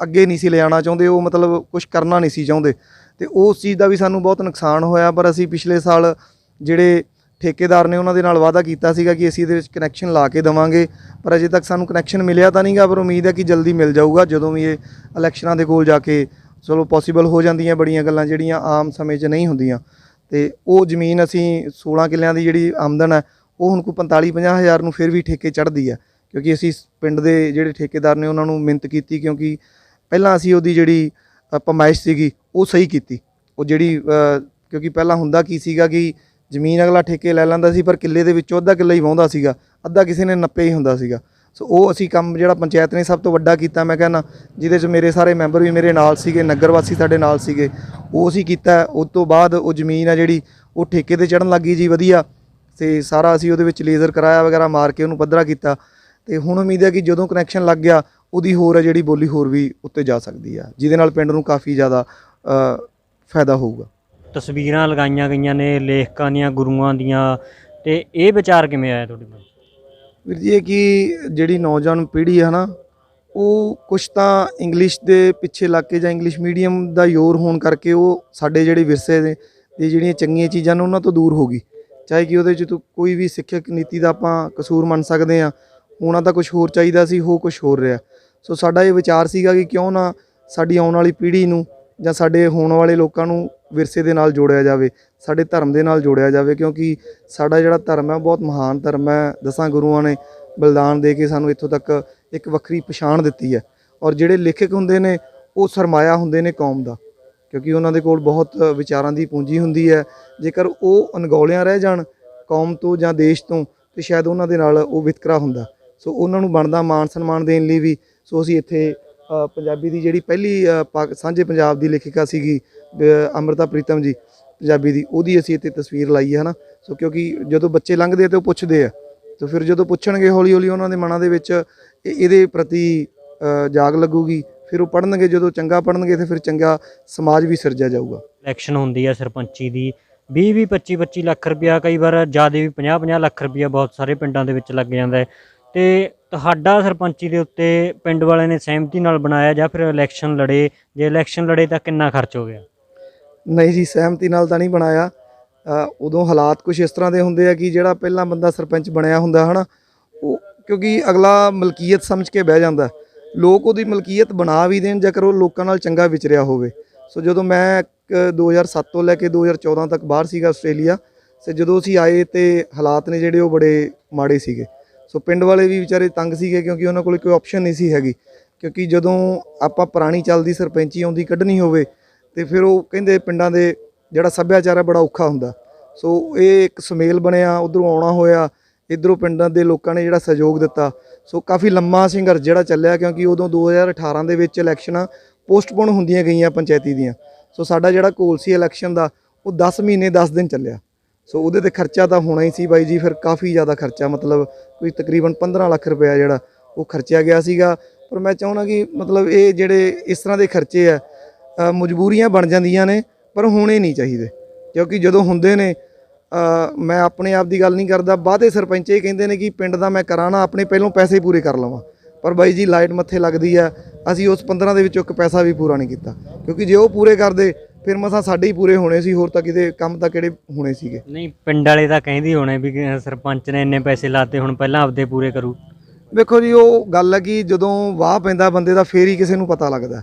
ਅੱਗੇ ਨਹੀਂ ਸੀ ਲਿਜਾਣਾ ਚਾਹੁੰਦੇ, ਉਹ ਮਤਲਬ ਕੁਝ ਕਰਨਾ ਨਹੀਂ ਸੀ ਚਾਹੁੰਦੇ। ਤੇ ਉਸ ਚੀਜ਼ ਦਾ ਵੀ ਸਾਨੂੰ ਬਹੁਤ ਨੁਕਸਾਨ ਹੋਇਆ। ਪਰ ਅਸੀਂ ਪਿਛਲੇ ਸਾਲ ਜਿਹੜੇ ਠੇਕੇਦਾਰ ਨੇ ਉਹਨਾਂ ਦੇ ਨਾਲ ਵਾਅਦਾ ਕੀਤਾ ਸੀਗਾ ਕਿ ਅਸੀਂ ਇਹਦੇ ਵਿੱਚ ਕਨੈਕਸ਼ਨ ਲਾ ਕੇ ਦੇਵਾਂਗੇ, ਪਰ ਅਜੇ ਤੱਕ ਸਾਨੂੰ ਕਨੈਕਸ਼ਨ ਮਿਲਿਆ ਤਾਂ ਨਹੀਂਗਾ। ਪਰ ਉਮੀਦ ਹੈ ਕਿ ਜਲਦੀ ਮਿਲ ਜਾਊਗਾ, ਜਦੋਂ ਵੀ ਇਹ ਇਲੈਕਸ਼ਨਾਂ ਦੇ ਕੋਲ ਜਾ ਕੇ ਚਲੋ ਪੋਸੀਬਲ ਹੋ ਜਾਂਦੀਆਂ ਬੜੀਆਂ ਗੱਲਾਂ ਜਿਹੜੀਆਂ ਆਮ ਸਮੇਂ 'ਚ ਨਹੀਂ ਹੁੰਦੀਆਂ। ਤੇ ਉਹ ਜ਼ਮੀਨ ਅਸੀਂ 16 ਕਿੱਲਿਆਂ ਦੀ ਜਿਹੜੀ ਆਮਦਨ ਹੈ ਉਹ ਹੁਣ ਕੋਈ 45-50 ਹਜ਼ਾਰ ਨੂੰ ਫਿਰ ਵੀ ਠੇਕੇ ਚੜ੍ਹਦੀ ਹੈ, ਕਿਉਂਕਿ ਅਸੀਂ ਪਿੰਡ ਦੇ ਜਿਹੜੇ ਠੇਕੇਦਾਰ ਨੇ ਉਹਨਾਂ ਨੂੰ ਮਿਹਨਤ ਕੀਤੀ, ਕਿਉਂਕਿ ਪਹਿਲਾਂ ਅਸੀਂ ਉਹਦੀ ਜਿਹੜੀ ਪਮਾਇਸ਼ ਸੀਗੀ ਉਹ ਸਹੀ ਕੀਤੀ। ਉਹ ਜਿਹੜੀ ਕਿਉਂਕਿ ਪਹਿਲਾਂ ਹੁੰਦਾ ਕੀ ਸੀਗਾ ਕਿ ਜ਼ਮੀਨ ਅਗਲਾ ਠੇਕੇ ਲੈ ਲੈਂਦਾ ਸੀ, ਪਰ ਕਿੱਲੇ ਦੇ ਵਿੱਚੋਂ ਅੱਧਾ ਕਿੱਲਾ ਹੀ ਵਾਹੁੰਦਾ ਸੀਗਾ, ਅੱਧਾ ਕਿਸੇ ਨੇ ਨੱਪੇ ਹੀ ਹੁੰਦਾ ਸੀਗਾ। ਸੋ ਉਹ ਅਸੀਂ ਕੰਮ ਜਿਹੜਾ ਪੰਚਾਇਤ ਨੇ ਸਭ ਤੋਂ ਵੱਡਾ ਕੀਤਾ, ਮੈਂ ਕਹਿੰਦਾ, ਜਿਹਦੇ 'ਚ ਮੇਰੇ ਸਾਰੇ ਮੈਂਬਰ ਵੀ ਮੇਰੇ ਨਾਲ ਸੀਗੇ, ਨਗਰ ਵਾਸੀ ਸਾਡੇ ਨਾਲ ਸੀਗੇ, ਉਹ ਅਸੀਂ ਕੀਤਾ। ਉਸ ਤੋਂ ਬਾਅਦ ਉਹ ਜ਼ਮੀਨ ਆ ਜਿਹੜੀ ਉਹ ਠੇਕੇ 'ਤੇ ਚੜ੍ਹਨ ਲੱਗੀ ਜੀ ਵਧੀਆ, ਅਤੇ ਸਾਰਾ ਅਸੀਂ ਉਹਦੇ ਵਿੱਚ ਲੇਜ਼ਰ ਕਰਾਇਆ ਵਗੈਰਾ ਮਾਰ ਕੇ ਉਹਨੂੰ ਪੱਧਰਾ ਕੀਤਾ। ਅਤੇ ਹੁਣ ਉਮੀਦ ਹੈ ਕਿ ਜਦੋਂ ਕਨੈਕਸ਼ਨ ਲੱਗ ਗਿਆ ਉਹਦੀ ਹੋਰ ਹੈ ਜਿਹੜੀ ਬੋਲੀ ਹੋਰ ਵੀ ਉੱਤੇ ਜਾ ਸਕਦੀ ਆ, ਜਿਹਦੇ ਨਾਲ ਪਿੰਡ ਨੂੰ ਕਾਫੀ ਜ਼ਿਆਦਾ ਫਾਇਦਾ ਹੋਊਗਾ। ਤਸਵੀਰਾਂ ਲਗਾਈਆਂ ਗਈਆਂ ਨੇ ਲੇਖਕਾਂ ਦੀਆਂ, ਗੁਰੂਆਂ ਦੀਆਂ, ਤੇ ਇਹ ਵਿਚਾਰ ਕਿਵੇਂ ਆਇਆ ਤੁਹਾਡੇ ਮਨ? ਵੀਰ ਜੀ, ਇਹ ਕਿ ਜਿਹੜੀ ਨੌਜਵਾਨ ਪੀੜ੍ਹੀ ਹੈ ਨਾ, ਉਹ ਕੁਛ ਤਾਂ ਇੰਗਲਿਸ਼ ਦੇ ਪਿੱਛੇ ਲੱਗ ਕੇ ਜਾਂ ਇੰਗਲਿਸ਼ ਮੀਡੀਅਮ ਦਾ ਜ਼ੋਰ ਹੋਣ ਕਰਕੇ ਉਹ ਸਾਡੇ ਜਿਹੜੇ ਵਿਰਸੇ ਦੇ ਜਿਹੜੀਆਂ ਚੰਗੀਆਂ ਚੀਜ਼ਾਂ ਨੇ ਉਹਨਾਂ ਤੋਂ ਦੂਰ ਹੋ ਗਈ। ਚਾਹੇ ਕਿ ਉਹਦੇ 'ਚ ਕੋਈ ਵੀ ਸਿੱਖਿਅਕ ਨੀਤੀ ਦਾ ਆਪਾਂ ਕਸੂਰ ਮੰਨ ਸਕਦੇ ਹਾਂ, ਹੋਣਾ ਤਾਂ ਕੁਛ ਹੋਰ ਚਾਹੀਦਾ ਸੀ, ਹੋ ਕੁਛ ਹੋਰ ਰਿਹਾ। ਸੋ ਸਾਡਾ ਇਹ ਵਿਚਾਰ ਸੀਗਾ ਕਿ ਕਿਉਂ ਨਾ ਸਾਡੀ ਆਉਣ ਵਾਲੀ ਪੀੜ੍ਹੀ ਨੂੰ ਜਾਂ ਸਾਡੇ ਹੋਣ ਵਾਲੇ ਲੋਕਾਂ ਨੂੰ ਵਿਰਸੇ ਦੇ ਨਾਲ ਜੋੜਿਆ ਜਾਵੇ, ਸਾਡੇ ਧਰਮ ਦੇ ਨਾਲ ਜੋੜਿਆ ਜਾਵੇ, ਕਿਉਂਕਿ ਸਾਡਾ ਜਿਹੜਾ ਧਰਮ ਹੈ ਬਹੁਤ ਮਹਾਨ ਧਰਮ ਹੈ। 10 ਗੁਰੂਆਂ ਨੇ ਬਲਿਦਾਨ ਦੇ ਕੇ ਸਾਨੂੰ ਇੱਥੋਂ ਤੱਕ ਇੱਕ ਵੱਖਰੀ ਪਛਾਣ ਦਿੱਤੀ ਹੈ। ਔਰ ਜਿਹੜੇ ਲੇਖਕ ਹੁੰਦੇ ਨੇ ਉਹ ਸਰਮਾਇਆ ਹੁੰਦੇ ਨੇ ਕੌਮ ਦਾ, ਕਿਉਂਕਿ ਉਹਨਾਂ ਦੇ ਕੋਲ ਬਹੁਤ ਵਿਚਾਰਾਂ ਦੀ ਪੂੰਜੀ ਹੁੰਦੀ ਹੈ। ਜੇਕਰ ਉਹ ਅਣਗੌਲਿਆਂ ਰਹਿ ਜਾਣ ਕੌਮ ਤੋਂ ਜਾਂ ਦੇਸ਼ ਤੋਂ, ਤਾਂ ਸ਼ਾਇਦ ਉਹਨਾਂ ਦੇ ਨਾਲ ਉਹ ਵਿਤਕਰਾ ਹੁੰਦਾ। ਸੋ ਉਹਨਾਂ ਨੂੰ ਬਣਦਾ ਮਾਣ ਸਨਮਾਨ ਦੇਣ ਲਈ ਵੀ ਸੋ ਅਸੀਂ ਇੱਥੇ ਪੰਜਾਬੀ ਦੀ ਜਿਹੜੀ ਪਹਿਲੀ ਸਾਂਝੇ ਪੰਜਾਬ ਦੀ ਲੇਖਿਕਾ ਸੀਗੀ ਅੰਮ੍ਰਿਤਾ ਪ੍ਰੀਤਮ ਜੀ ਪੰਜਾਬੀ ਦੀ, ਉਹਦੀ ਅਸੀਂ ਇੱਥੇ ਤਸਵੀਰ ਲਾਈ ਹੈ ਨਾ। ਸੋ ਕਿਉਂਕਿ ਜਦੋਂ ਬੱਚੇ ਲੰਘਦੇ ਆ ਤਾਂ ਉਹ ਪੁੱਛਦੇ ਆ, ਤਾਂ ਫਿਰ ਜਦੋਂ ਪੁੱਛਣਗੇ ਹੌਲੀ ਹੌਲੀ ਉਹਨਾਂ ਦੇ ਮਨਾਂ ਦੇ ਵਿੱਚ ਇਹਦੇ ਪ੍ਰਤੀ ਜਾਗ ਲੱਗੂਗੀ, ਫਿਰ ਉਹ ਪੜ੍ਹਨਗੇ। ਜਦੋਂ ਚੰਗਾ ਪੜ੍ਹਨਗੇ ਤਾਂ ਫਿਰ ਚੰਗਾ ਸਮਾਜ ਵੀ ਸਿਰਜਿਆ ਜਾਊਗਾ। ਇਲੈਕਸ਼ਨ ਹੁੰਦੀ ਆ ਸਰਪੰਚੀ ਦੀ, 20-20, 25-25 ਲੱਖ ਰੁਪਇਆ, ਕਈ ਵਾਰ ਜ਼ਿਆਦਾ ਵੀ 50-50 ਲੱਖ ਰੁਪਇਆ ਬਹੁਤ ਸਾਰੇ ਪਿੰਡਾਂ ਦੇ ਵਿੱਚ ਲੱਗ ਜਾਂਦਾ ਹੈ। ਤੇ ਤੁਹਾਡਾ ਸਰਪੰਚੀ ਦੇ ਉੱਤੇ ਪਿੰਡ ਵਾਲਿਆਂ ਨੇ ਸਹਿਮਤੀ ਨਾਲ ਬਣਾਇਆ ਜਾਂ ਫਿਰ ਇਲੈਕਸ਼ਨ ਲੜੇ? ਜੇ ਇਲੈਕਸ਼ਨ ਲੜੇ ਤਾਂ ਕਿੰਨਾ ਖਰਚ ਹੋ ਗਿਆ? ਨਹੀਂ ਜੀ, ਸਹਿਮਤੀ ਨਾਲ ਤਾਂ ਨਹੀਂ ਬਣਾਇਆ। ਉਦੋਂ ਹਾਲਾਤ ਕੁਝ ਇਸ ਤਰ੍ਹਾਂ ਦੇ ਹੁੰਦੇ ਆ ਕਿ ਜਿਹੜਾ ਪਹਿਲਾਂ ਬੰਦਾ ਸਰਪੰਚ ਬਣਿਆ ਹੁੰਦਾ ਹੈ ਨਾ, ਉਹ ਕਿਉਂਕਿ ਅਗਲਾ ਮਲਕੀਅਤ ਸਮਝ ਕੇ ਬਹਿ ਜਾਂਦਾ, ਲੋਕ ਉਹਦੀ ਮਲਕੀਅਤ ਬਣਾ ਵੀ ਦੇਣ ਜੇਕਰ ਉਹ ਲੋਕਾਂ ਨਾਲ ਚੰਗਾ ਵਿਚਰਿਆ ਹੋਵੇ। ਸੋ ਜਦੋਂ ਮੈਂ 2007 ਤੋਂ ਲੈ ਕੇ 2014 ਤੱਕ ਬਾਹਰ ਸੀਗਾ ਆਸਟ੍ਰੇਲੀਆ, ਤੇ ਜਦੋਂ ਅਸੀਂ ਆਏ ਤੇ ਹਾਲਾਤ ਨੇ ਜਿਹੜੇ ਉਹ ਬੜੇ ਮਾੜੇ ਸੀਗੇ। ਸੋ ਪਿੰਡ ਵਾਲੇ ਵੀ ਵਿਚਾਰੇ ਤੰਗ ਸੀਗੇ, ਕਿਉਂਕਿ ਉਹਨਾਂ ਕੋਲ ਕੋਈ ਆਪਸ਼ਨ ਨਹੀਂ ਸੀ ਹੈਗੀ। ਕਿਉਂਕਿ ਜਦੋਂ ਆਪਾਂ ਪੁਰਾਣੀ ਚੱਲਦੀ ਸਰਪੰਚੀ ਆਉਂਦੀ ਕੱਢਣੀ ਹੋਵੇ ਤੇ ਫਿਰ ਉਹ ਕਹਿੰਦੇ ਪਿੰਡਾਂ ਦੇ ਜਿਹੜਾ ਸੱਭਿਆਚਾਰ ਹੈ ਬੜਾ ਔਖਾ ਹੁੰਦਾ। ਸੋ ਇਹ ਇੱਕ ਸੁਮੇਲ ਬਣਿਆ, ਉਧਰੋਂ ਆਉਣਾ ਹੋਇਆ, ਇੱਧਰੋਂ ਪਿੰਡਾਂ ਦੇ ਲੋਕਾਂ ਨੇ ਜਿਹੜਾ ਸਹਿਯੋਗ ਦਿੱਤਾ। ਸੋ ਕਾਫੀ ਲੰਮਾ ਸੰਘਰਸ਼ ਜਿਹੜਾ ਚੱਲਿਆ, ਕਿਉਂਕਿ ਉਦੋਂ 2018 ਦੇ ਵਿੱਚ ਇਲੈਕਸ਼ਨਾਂ ਪੋਸਟਪੋਨ ਹੁੰਦੀਆਂ ਗਈਆਂ ਪੰਚਾਇਤੀ ਦੀਆਂ। ਸੋ ਸਾਡਾ ਜਿਹੜਾ ਘੋਲ ਸੀ ਇਲੈਕਸ਼ਨ ਦਾ, ਉਹ 10 ਮਹੀਨੇ 10 ਦਿਨ ਚੱਲਿਆ। ਸੋ ਉਹਦੇ ਤੇ ਖਰਚਾ ਤਾਂ ਹੋਣਾ ਹੀ ਸੀ ਬਾਈ ਜੀ, ਫਿਰ ਕਾਫੀ ਜ਼ਿਆਦਾ ਖਰਚਾ, ਮਤਲਬ ਕੋਈ ਤਕਰੀਬਨ 15 ਲੱਖ ਰੁਪਇਆ ਜਿਹੜਾ ਉਹ ਖਰਚਿਆ ਗਿਆ ਸੀਗਾ। ਪਰ ਮੈਂ ਚਾਹੁੰਦਾ ਕਿ ਮਤਲਬ ਇਹ ਜਿਹੜੇ ਇਸ ਤਰ੍ਹਾਂ ਦੇ ਖਰਚੇ ਆ, ਮਜਬੂਰੀਆਂ ਬਣ ਜਾਂਦੀਆਂ ਨੇ, ਪਰ ਹੋਣੇ ਨਹੀਂ ਚਾਹੀਦੇ, ਕਿਉਂਕਿ ਜਦੋਂ ਹੁੰਦੇ ਨੇ, ਮੈਂ ਆਪਣੇ ਆਪ ਦੀ ਗੱਲ ਨਹੀਂ ਕਰਦਾ, ਬਾਅਦੇ ਸਰਪੰਚ ਇਹ ਕਹਿੰਦੇ ਨੇ ਕਿ ਪਿੰਡ ਦਾ ਮੈਂ ਕਰਾਂ ਨਾ, ਆਪਣੇ ਪਹਿਲੋਂ ਪੈਸੇ ਪੂਰੇ ਕਰ ਲਵਾਂ। ਪਰ ਬਾਈ ਜੀ ਲਾਈਟ ਮੱਥੇ ਲੱਗਦੀ ਆ, ਅਸੀਂ ਉਸ 15 ਦੇ ਵਿੱਚੋਂ ਇੱਕ ਪੈਸਾ ਵੀ ਪੂਰਾ ਨਹੀਂ ਕੀਤਾ, ਕਿਉਂਕਿ ਜੇ ਉਹ ਪੂਰੇ ਕਰਦੇ ਫਿਰ ਮਸਾਂ ਸਾਡੇ ਹੀ ਪੂਰੇ ਹੋਣੇ ਸੀ, ਹੋਰ ਤਾਂ ਕਿਤੇ ਕੰਮ ਤਾਂ ਕਿਹੜੇ ਹੋਣੇ ਸੀਗੇ। ਨਹੀਂ, ਪਿੰਡ ਵਾਲੇ ਤਾਂ ਕਹਿੰਦੇ ਹੋਣੇ ਵੀ ਸਰਪੰਚ ਨੇ ਇੰਨੇ ਪੈਸੇ ਲਾਤੇ, ਹੁਣ ਪਹਿਲਾਂ ਆਪਦੇ ਪੂਰੇ ਕਰੂ। ਵੇਖੋ ਜੀ, ਉਹ ਗੱਲ ਹੈ ਕਿ ਜਦੋਂ ਵਾਹ ਪੈਂਦਾ ਬੰਦੇ ਦਾ ਫੇਰ ਹੀ ਕਿਸੇ ਨੂੰ ਪਤਾ ਲੱਗਦਾ।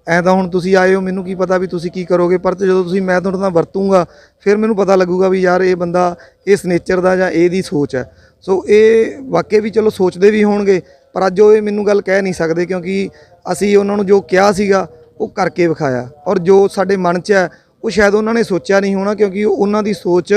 ਐਂ ਤਾਂ ਹੁਣ ਤੁਸੀਂ ਆਏ ਹੋ, ਮੈਨੂੰ ਕੀ ਪਤਾ ਵੀ ਤੁਸੀਂ ਕੀ ਕਰੋਗੇ, ਪਰ ਜਦੋਂ ਤੁਸੀਂ ਮੈਂ ਤੁਹਾਡੇ ਨਾਲ ਵਰਤੂੰਗਾ ਫਿਰ ਮੈਨੂੰ ਪਤਾ ਲੱਗੂਗਾ ਵੀ ਯਾਰ ਇਹ ਬੰਦਾ ਇਸ ਨੇਚਰ ਦਾ ਜਾਂ ਇਹਦੀ ਸੋਚ ਹੈ। ਸੋ ਇਹ ਵਾਕਈ ਵੀ ਚਲੋ ਸੋਚਦੇ ਵੀ ਹੋਣਗੇ, ਪਰ ਅੱਜ ਉਹ ਇਹ ਮੈਨੂੰ ਗੱਲ ਕਹਿ ਨਹੀਂ ਸਕਦੇ, ਕਿਉਂਕਿ ਅਸੀਂ ਉਹਨਾਂ ਨੂੰ ਜੋ ਕਿਹਾ ਸੀਗਾ ਉਹ ਕਰਕੇ ਵਿਖਾਇਆ, ਔਰ ਜੋ ਸਾਡੇ ਮਨ 'ਚ ਹੈ ਉਹ ਸ਼ਾਇਦ ਉਹਨਾਂ ਨੇ ਸੋਚਿਆ ਨਹੀਂ ਹੋਣਾ, ਕਿਉਂਕਿ ਉਹਨਾਂ ਦੀ ਸੋਚ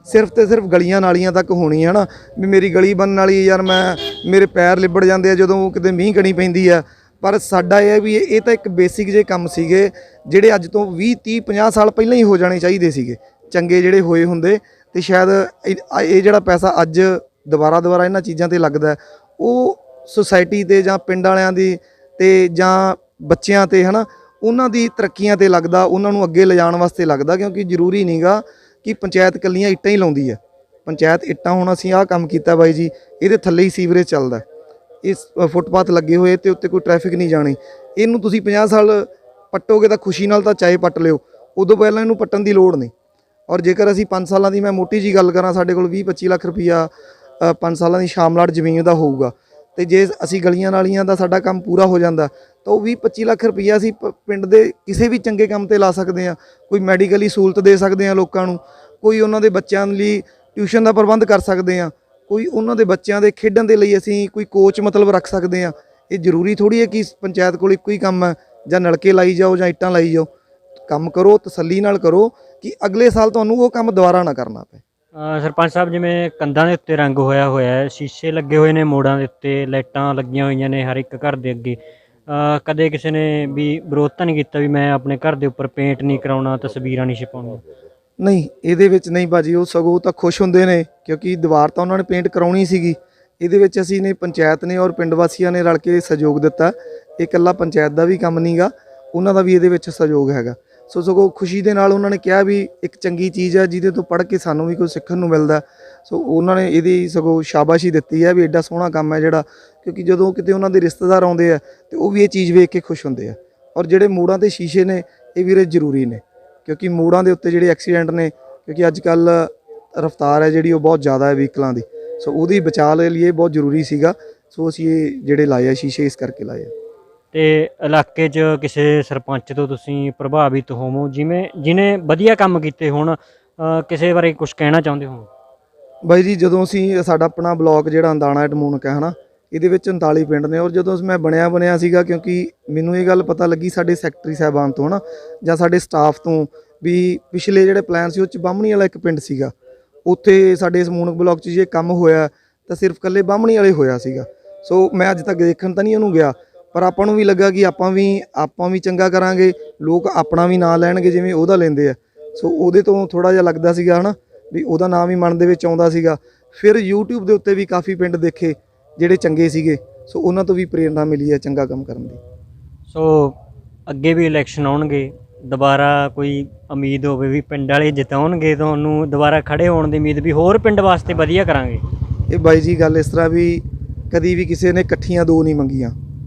ਸਿਰਫ ਤੇ ਸਿਰਫ ਗਲੀਆਂ ਨਾਲੀਆਂ ਤੱਕ ਹੋਣੀ ਹੈ ਨਾ, ਵੀ ਮੇਰੀ ਗਲੀ ਬਣਨ ਵਾਲੀ ਯਾਰ, ਮੇਰੇ ਪੈਰ ਲਿਬੜ ਜਾਂਦੇ ਆ ਜਦੋਂ ਕਿਤੇ ਮੀਂਹ ਕਣੀ ਪੈਂਦੀ ਆ। ਪਰ ਸਾਡਾ ਇਹ ਹੈ ਵੀ ਇਹ ਤਾਂ ਇੱਕ ਬੇਸਿਕ ਜਿਹੇ ਕੰਮ ਸੀਗੇ, ਜਿਹੜੇ ਅੱਜ ਤੋਂ 20 30 50 ਸਾਲ ਪਹਿਲਾਂ ਹੀ ਹੋ ਜਾਣੇ ਚਾਹੀਦੇ ਸੀਗੇ, ਚੰਗੇ ਜਿਹੜੇ ਹੋਏ ਹੁੰਦੇ। ਤੇ ਸ਼ਾਇਦ ਇਹ ਜਿਹੜਾ ਪੈਸਾ ਅੱਜ ਦੁਬਾਰਾ ਇਹਨਾਂ ਚੀਜ਼ਾਂ ਤੇ ਲੱਗਦਾ, ਉਹ ਸੁਸਾਇਟੀ ਤੇ ਜਾਂ ਪਿੰਡ ਵਾਲਿਆਂ ਦੀ ਤੇ ਜਾਂ ਬੱਚਿਆਂ ਤੇ, ਹਨਾ, ਉਹਨਾਂ ਦੀ ਤਰੱਕੀਆਂ ਤੇ ਲੱਗਦਾ, ਉਹਨਾਂ ਨੂੰ ਅੱਗੇ ਲਿਜਾਣ ਵਾਸਤੇ ਲੱਗਦਾ। ਕਿਉਂਕਿ ਜ਼ਰੂਰੀ ਨਹੀਂਗਾ ਕਿ ਪੰਚਾਇਤ ਇਕੱਲੀਆਂ ਇੱਟਾਂ ਹੀ ਲਾਉਂਦੀ ਹੈ। ਪੰਚਾਇਤ ਇੱਟਾਂ, ਹੁਣ ਅਸੀਂ ਆਹ ਕੰਮ ਕੀਤਾ ਬਾਈ ਜੀ, ਇਹਦੇ ਥੱਲੇ ਹੀ ਸੀਵਰੇਜ ਚੱਲਦਾ, ਇਸ ਫੁੱਟਪਾਥ ਲੱਗੇ ਹੋਏ ਤੇ ਉੱਤੇ ਕੋਈ ਟ੍ਰੈਫਿਕ ਨਹੀਂ ਜਾਣੀ। ਇਹਨੂੰ ਤੁਸੀਂ 50 ਸਾਲ ਪੱਟੋਗੇ ਤਾਂ ਖੁਸ਼ੀ ਨਾਲ ਤਾਂ ਚਾਹੇ ਪੱਟ ਲਿਓ, ਉਦੋਂ ਪਹਿਲਾਂ ਇਹਨੂੰ ਪੱਟਣ ਦੀ ਲੋੜ ਨਹੀਂ। ਔਰ ਜੇਕਰ ਅਸੀਂ 5 ਸਾਲਾਂ ਦੀ, ਮੈਂ ਮੋਟੀ ਜੀ ਗੱਲ ਕਰਾਂ, ਸਾਡੇ ਕੋਲ 20-25 ਲੱਖ ਰੁਪਈਆ 5 ਸਾਲਾਂ ਦੀ ਸ਼ਾਮਲਾਟ ਜ਼ਮੀਨ ਦਾ ਹੋਊਗਾ, ਤੇ ਜੇ ਅਸੀਂ ਗਲੀਆਂ ਨਾਲੀਆਂ ਦਾ ਸਾਡਾ ਕੰਮ ਪੂਰਾ ਹੋ ਜਾਂਦਾ ਤਾਂ ਉਹ 20-25 ਲੱਖ ਰੁਪਈਆ ਅਸੀਂ ਪਿੰਡ ਦੇ ਕਿਸੇ ਵੀ ਚੰਗੇ ਕੰਮ ਤੇ ਲਾ ਸਕਦੇ ਹਾਂ। ਕੋਈ ਮੈਡੀਕਲੀ ਸਹੂਲਤ ਦੇ ਸਕਦੇ ਹਾਂ ਲੋਕਾਂ ਨੂੰ, ਕੋਈ ਉਹਨਾਂ ਦੇ ਬੱਚਿਆਂ ਲਈ ਟਿਊਸ਼ਨ ਦਾ ਪ੍ਰਬੰਧ ਕਰ ਸਕਦੇ ਹਾਂ, ਕੋਈ ਉਹਨਾਂ ਦੇ ਬੱਚਿਆਂ ਦੇ ਖੇਡਣ ਦੇ ਲਈ ਅਸੀਂ ਕੋਈ ਕੋਚ ਮਤਲਬ ਰੱਖ ਸਕਦੇ ਹਾਂ। ਇਹ ਜ਼ਰੂਰੀ ਥੋੜੀ ਹੈ ਕਿ ਪੰਚਾਇਤ ਕੋਲ ਇੱਕੋ ਹੀ ਕੰਮ ਹੈ, ਜਾਂ ਨਲਕੇ ਲਾਈ ਜਾਓ ਜਾਂ ਇੱਟਾਂ ਲਾਈ ਜਾਓ। ਕੰਮ ਕਰੋ, ਤਸੱਲੀ ਨਾਲ ਕਰੋ, ਕਿ ਅਗਲੇ ਸਾਲ ਤੁਹਾਨੂੰ ਉਹ ਕੰਮ ਦੁਬਾਰਾ ਨਾ ਕਰਨਾ ਪਏ। ਸਰਪੰਚ ਸਾਹਿਬ, ਜਿਵੇਂ ਕੰਧਾਂ ਦੇ ਉੱਤੇ ਰੰਗ ਹੋਇਆ ਹੈ, ਸ਼ੀਸ਼ੇ ਲੱਗੇ ਹੋਏ ਨੇ ਮੋੜਾਂ ਦੇ ਉੱਤੇ, ਲਾਈਟਾਂ ਲੱਗੀਆਂ ਹੋਈਆਂ ਨੇ ਹਰ ਇੱਕ ਘਰ ਦੇ ਅੱਗੇ, ਕਦੇ ਕਿਸੇ ਨੇ ਵੀ ਵਿਰੋਧ ਤਾਂ ਨਹੀਂ ਕੀਤਾ ਵੀ ਮੈਂ ਆਪਣੇ ਘਰ ਦੇ ਉੱਪਰ ਪੇਂਟ ਨਹੀਂ ਕਰਾਉਣਾ, ਤਸਵੀਰਾਂ ਨਹੀਂ ਛਪਾਉਣੀਆਂ? ਨਹੀਂ, ਇਹਦੇ ਵਿੱਚ ਨਹੀਂ ਭਾਜੀ, ਉਹ ਸਗੋਂ ਤਾਂ ਖੁਸ਼ ਹੁੰਦੇ ਨੇ, ਕਿਉਂਕਿ ਦੀਵਾਰ ਤਾਂ ਉਹਨਾਂ ਨੇ ਪੇਂਟ ਕਰਾਉਣੀ ਸੀਗੀ। ਇਹਦੇ ਵਿੱਚ ਅਸੀਂ ਨੇ, ਪੰਚਾਇਤ ਨੇ ਔਰ ਪਿੰਡ ਵਾਸੀਆਂ ਨੇ ਰਲ ਕੇ ਸਹਿਯੋਗ ਦਿੱਤਾ। ਇਹ ਇਕੱਲਾ ਪੰਚਾਇਤ ਦਾ ਵੀ ਕੰਮ ਨਹੀਂਗਾ, ਉਹਨਾਂ ਦਾ ਵੀ ਇਹਦੇ ਵਿੱਚ ਸਹਿਯੋਗ ਹੈਗਾ। ਸੋ ਸਗੋਂ ਖੁਸ਼ੀ ਦੇ ਨਾਲ ਉਹਨਾਂ ਨੇ ਕਿਹਾ ਵੀ ਇੱਕ ਚੰਗੀ ਚੀਜ਼ ਹੈ ਜਿਹਦੇ ਤੋਂ ਪੜ੍ਹ ਕੇ ਸਾਨੂੰ ਵੀ ਕੁਝ ਸਿੱਖਣ ਨੂੰ ਮਿਲਦਾ। ਸੋ ਉਹਨਾਂ ਨੇ ਇਹਦੀ ਸਗੋਂ ਸ਼ਾਬਾਸ਼ੀ ਦਿੱਤੀ ਹੈ ਵੀ ਐਡਾ ਸੋਹਣਾ ਕੰਮ ਹੈ ਜਿਹੜਾ, ਕਿਉਂਕਿ ਜਦੋਂ ਕਿਤੇ ਉਹਨਾਂ ਦੇ ਰਿਸ਼ਤੇਦਾਰ ਆਉਂਦੇ ਆ ਤੇ ਉਹ ਵੀ ਇਹ ਚੀਜ਼ ਵੇਖ ਕੇ ਖੁਸ਼ ਹੁੰਦੇ ਆ। ਔਰ ਜਿਹੜੇ ਮੋੜਾਂ ਤੇ ਸ਼ੀਸ਼ੇ ਨੇ, ਇਹ ਵੀਰੇ ਜ਼ਰੂਰੀ ਨੇ, ਕਿਉਂਕਿ ਮੋੜਾਂ ਦੇ ਉੱਤੇ ਜਿਹੜੇ ਐਕਸੀਡੈਂਟ ਨੇ, ਕਿਉਂਕਿ ਅੱਜ ਕੱਲ ਰਫ਼ਤਾਰ ਹੈ ਜਿਹੜੀ ਉਹ ਬਹੁਤ ਜ਼ਿਆਦਾ ਹੈ ਵਹੀਕਲਾਂ ਦੀ, ਸੋ ਉਹਦੀ ਬਚਾਅ ਲਈ ਇਹ ਬਹੁਤ ਜ਼ਰੂਰੀ ਸੀਗਾ। ਸੋ ਅਸੀਂ ਇਹ ਜਿਹੜੇ ਲਾਏ ਆ ਸ਼ੀਸ਼ੇ, ਇਸ ਕਰਕੇ ਲਾਏ ਆ। ਤੇ ਇਲਾਕੇ 'ਚ ਕਿਸੇ ਸਰਪੰਚ ਤੋਂ ਤੁਸੀਂ ਪ੍ਰਭਾਵਿਤ ਹੋਵੋ, ਜਿਹਨੇ ਵਧੀਆ ਕੰਮ ਕੀਤੇ ਹੋਣ, ਕਿਸੇ ਬਾਰੇ ਕੁਝ ਕਹਿਣਾ ਚਾਹੁੰਦੇ ਹੋ? ਬਾਈ ਜੀ, ਜਦੋਂ ਅਸੀਂ ਸਾਡਾ ਆਪਣਾ ਬਲਾਕ ਜਿਹੜਾ ਅੰਦਾਣਾ ਟਮੂਨਕ ਹੈ, ਹਨਾ, ਇਹਦੇ ਵਿੱਚ 39 ਪਿੰਡ ਨੇ, ਔਰ ਜਦੋਂ ਮੈਂ ਬਣਿਆ ਸੀਗਾ, ਕਿਉਂਕਿ ਮੈਨੂੰ ਇਹ ਗੱਲ ਪਤਾ ਲੱਗੀ ਸਾਡੇ ਸੈਕਟਰੀ ਸਾਹਿਬਾਨ ਤੋਂ, ਹਨਾ, ਜਾਂ ਸਾਡੇ ਸਟਾਫ ਤੋਂ, ਵੀ ਪਿਛਲੇ ਜਿਹੜੇ ਪਲਾਨ ਸੀ ਉਹ 'ਚ ਬਾਹਮਣੀ ਵਾਲਾ ਇੱਕ ਪਿੰਡ ਸੀਗਾ, ਉੱਥੇ ਸਾਡੇ ਇਸ ਮੂਨਕ ਬਲਾਕ 'ਚ ਜੇ ਕੰਮ ਹੋਇਆ ਤਾਂ ਸਿਰਫ ਇਕੱਲੇ ਬਾਹਮਣੀ ਵਾਲੇ ਹੋਇਆ ਸੀਗਾ। ਸੋ ਮੈਂ ਅੱਜ ਤੱਕ ਦੇਖਣ ਤਾਂ ਨਹੀਂ ਉਹਨੂੰ ਗਿਆ, ਪਰ ਆਪਾਂ ਨੂੰ ਵੀ ਲੱਗਾ ਕਿ ਆਪਾਂ ਵੀ ਚੰਗਾ ਕਰਾਂਗੇ, ਲੋਕ ਆਪਣਾ ਵੀ ਨਾਂ ਲੈਣਗੇ ਜਿਵੇਂ ਉਹਦਾ ਲੈਂਦੇ ਆ। ਸੋ ਉਹਦੇ ਤੋਂ ਥੋੜ੍ਹਾ ਜਿਹਾ ਲੱਗਦਾ ਸੀਗਾ, ਹਨਾ, ਵੀ ਉਹਦਾ ਨਾਮ ਵੀ ਮਨ ਦੇ ਵਿੱਚ ਆਉਂਦਾ ਸੀਗਾ। ਫਿਰ YouTube ਦੇ ਉੱਤੇ ਵੀ ਕਾਫੀ ਪਿੰਡ ਦੇਖੇ ਜਿਹੜੇ ਚੰਗੇ ਸੀਗੇ, ਸੋ ਉਹਨਾਂ ਤੋਂ ਵੀ ਪ੍ਰੇਰਨਾ ਮਿਲੀ ਹੈ ਚੰਗਾ ਕੰਮ ਕਰਨ ਦੀ। ਸੋ ਅੱਗੇ ਵੀ ਇਲੈਕਸ਼ਨ ਆਉਣਗੇ, ਦੁਬਾਰਾ ਕੋਈ ਉਮੀਦ ਹੋਵੇ ਵੀ ਪਿੰਡ ਵਾਲੇ ਜਿਤਾਉਣਗੇ, ਤੁਹਾਨੂੰ ਦੁਬਾਰਾ ਖੜੇ ਹੋਣ ਦੀ ਉਮੀਦ ਵੀ ਹੋਰ ਪਿੰਡ ਵਾਸਤੇ ਵਧੀਆ ਕਰਾਂਗੇ? ਇਹ ਬਾਈ ਜੀ ਗੱਲ ਇਸ ਤਰ੍ਹਾਂ ਵੀ ਕਦੀ ਵੀ ਕਿਸੇ ਨੇ ਇਕੱਠੀਆਂ ਦੋ ਨਹੀਂ ਮੰਗੀਆਂ,